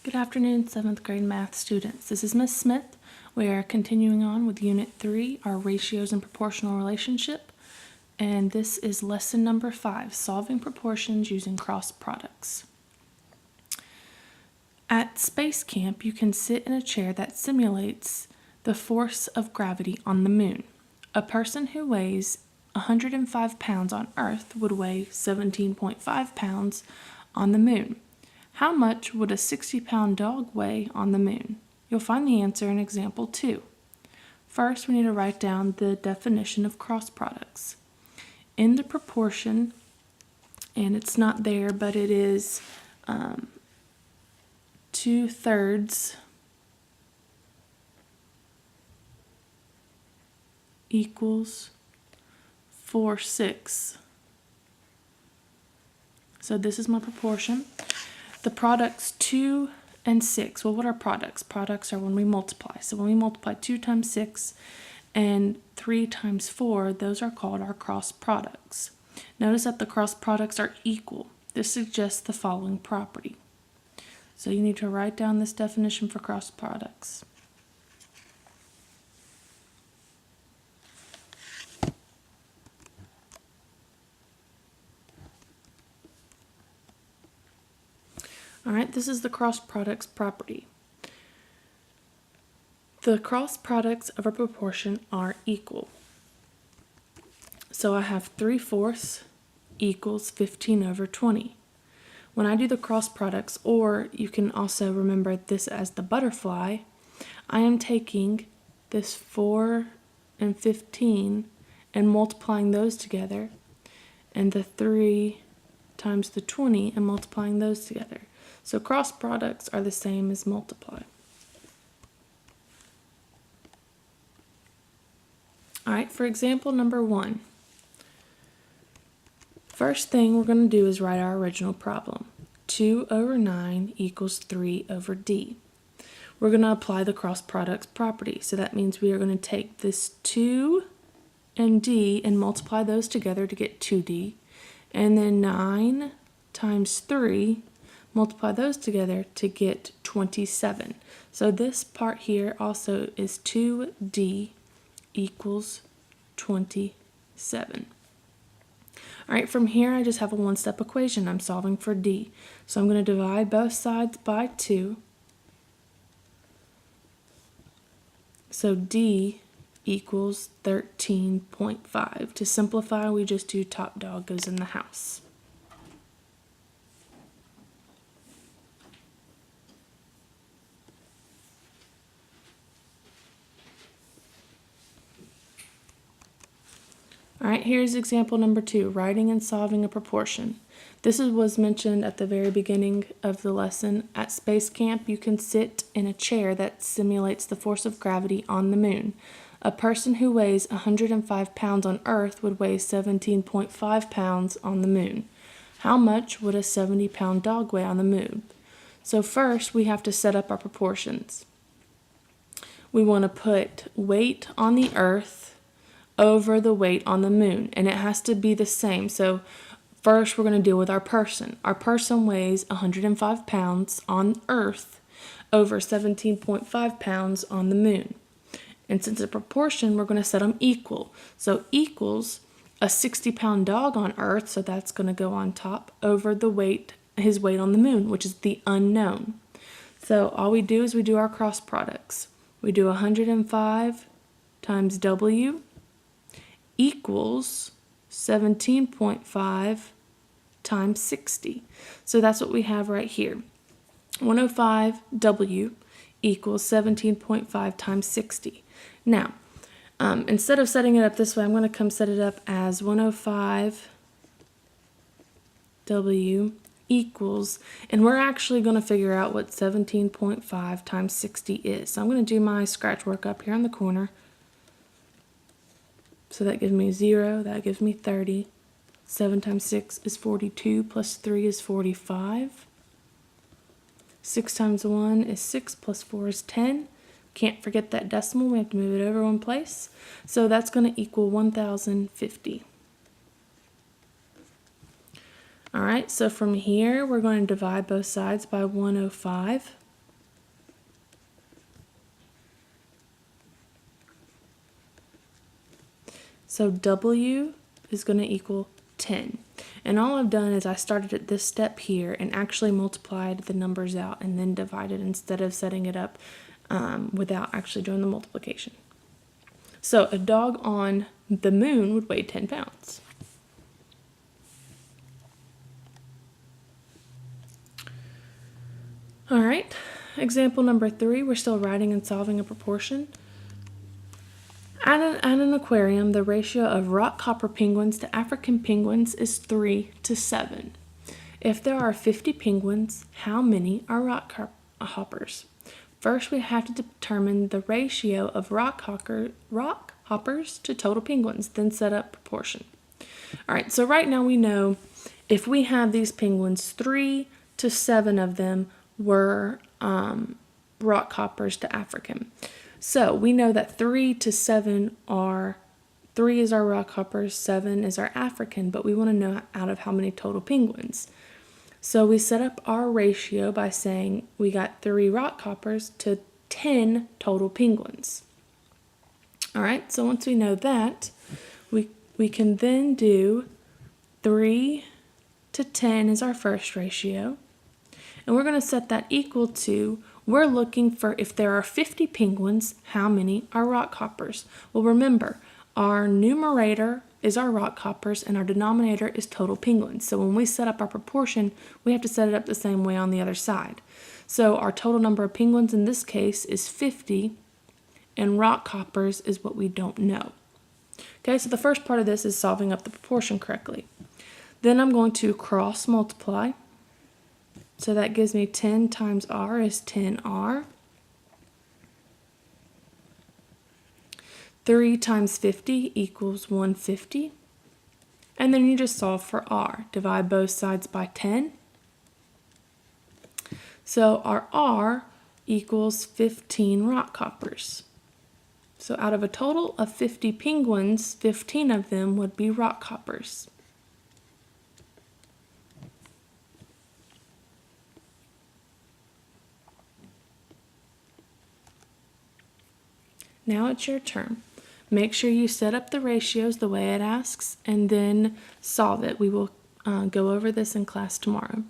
Good afternoon, 7th grade math students. This is Miss Smith. We are continuing on with Unit 3, our ratios and proportional relationship. And this is lesson number 5, solving proportions using cross products. At space camp, you can sit in a chair that simulates the force of gravity on the moon. A person who weighs 105 pounds on Earth would weigh 17.5 pounds on the moon. How much would a 60-pound dog weigh on the moon? You'll find the answer in example 2. First, we need to write down the definition of cross products. In the proportion, and it's not there, but it is 2/3 equals 4/6. So this is my proportion. The products 2 and 6. Well, what are products? Products are when we multiply. So when we multiply 2 times 6 and 3 times 4, those are called our cross products. Notice that the cross products are equal. This suggests the following property. So you need to write down this definition for cross products. Alright, this is the cross products property. The cross products of a proportion are equal. So I have 3/4 equals 15/20. When I do the cross products, or you can also remember this as the butterfly, I am taking this 4 and 15 and multiplying those together, and the 3 times the 20 and multiplying those together. So cross products are the same as multiply. Alright, for example number 1. First thing we're going to do is write our original problem. 2/9 equals 3/d. We're going to apply the cross products property. So that means we are going to take this 2 and d and multiply those together to get 2d. And then 9 times 3, multiply those together to get 27. So this part here also is 2d equals 27. Alright, from here I just have a one-step equation. I'm solving for d. So I'm going to divide both sides by 2. So d equals 13.5. To simplify, we just do top dog goes in the house. Alright, here's example number 2, writing and solving a proportion. This was mentioned at the very beginning of the lesson. At space camp, you can sit in a chair that simulates the force of gravity on the moon. A person who weighs 105 pounds on Earth would weigh 17.5 pounds on the moon. How much would a 70-pound dog weigh on the moon? So first, we have to set up our proportions. We want to put weight on the Earth over the weight on the moon, and it has to be the same. So first we're going to deal with our person. Our person weighs 105 pounds on Earth over 17.5 pounds on the moon. And since it's a proportion, we're going to set them equal. So equals a 60-pound dog on Earth, so that's going to go on top, over the weight, his weight on the moon, which is the unknown. So all we do is we do our cross products. We do 105 times W equals 17.5 times 60. So that's what we have right here. 105W equals 17.5 times 60. Now, instead of setting it up this way, I'm going to come set it up as 105W equals, and we're actually going to figure out what 17.5 times 60 is. So I'm going to do my scratch work up here in the corner. So that gives me 0, that gives me 30. 7 times 6 is 42, plus 3 is 45. 6 times 1 is 6, plus 4 is 10. Can't forget that decimal, we have to move it over one place. So that's going to equal 1,050. Alright, so from here we're going to divide both sides by 105. So W is going to equal 10. And all I've done is I started at this step here and actually multiplied the numbers out and then divided instead of setting it up without actually doing the multiplication. So a dog on the moon would weigh 10 pounds. All right, example number 3, we're still writing and solving a proportion. At an aquarium, the ratio of rock hopper penguins to African penguins is 3:7. If there are 50 penguins, how many are rock hoppers? First, we have to determine the ratio of rock hoppers to total penguins, then set up proportion. All right, so right now we know if we have these penguins, 3 to 7 of them were rock hoppers to African. So we know that 3 to 7 are, 3 is our rock hoppers, 7 is our African, but we want to know out of how many total penguins. So we set up our ratio by saying we got 3 rock hoppers to 10 total penguins. All right, so once we know that, we can then do 3 to 10 is our first ratio. And we're going to set that equal to, we're looking for if there are 50 penguins, how many are rock hoppers? Well, remember, our numerator is our rock hoppers and our denominator is total penguins. So when we set up our proportion, we have to set it up the same way on the other side. So our total number of penguins in this case is 50, and rock hoppers is what we don't know. Okay, so the first part of this is solving up the proportion correctly. Then I'm going to cross multiply. So that gives me 10 times R is 10R. 3 times 50 equals 150. And then you just solve for R. Divide both sides by 10. So our R equals 15 rock hoppers. So out of a total of 50 penguins, 15 of them would be rock hoppers. Now it's your turn. Make sure you set up the ratios the way it asks and then solve it. We will go over this in class tomorrow.